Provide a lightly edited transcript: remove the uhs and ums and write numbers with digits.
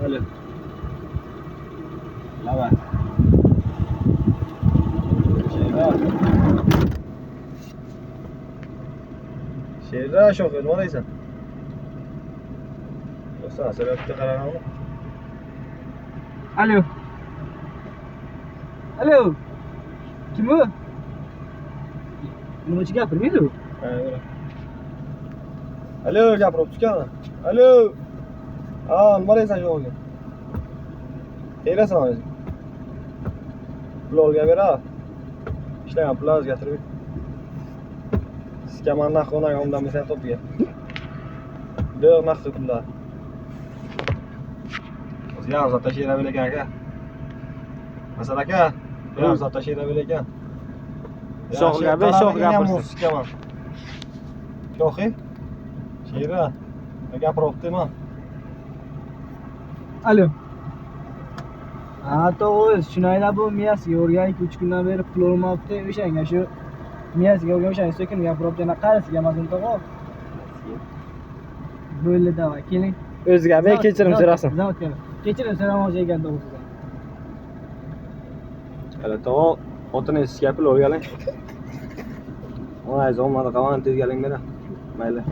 Alo. Lava. Şeyra şoför var aysan. Yoksa sebepte karar alma. Alo. Alo. Kim bu? Nima gapirmaydi u? Ha, öyle. Alo, gapirib turgan. Alo. Ha, nima deysan sho'ga? Kelasan o'zi. Pulga bera. İşleyen pul o'zgartirib. Skaman naqona yomdan mesela topiga. Dög naqdi pullar. O'zi ham zot tashira bilakan aka. Masal aka, ham zot tashira bilakan. Shoh gapirsin. Skaman. Shohi? Shira. Gapiryaptimi? Alo. Ha, to'g'ri, shunaylar bu miyasiga o'rganib 3 kundan beri pul olmabdi. O'shanga shu miyasiga o'rgan o'shanga so'kin gapiryapti. Yana qarasiga mazmun tog'o. Bo'ldi, davay, keling. O'ziga be kechirim so'rasin. Kechirim so'ramoqchi ekan to'g'risida. Hali to otini eskapil o'rgaling. Ona olmadi qavan tezgaling meni. Mayli.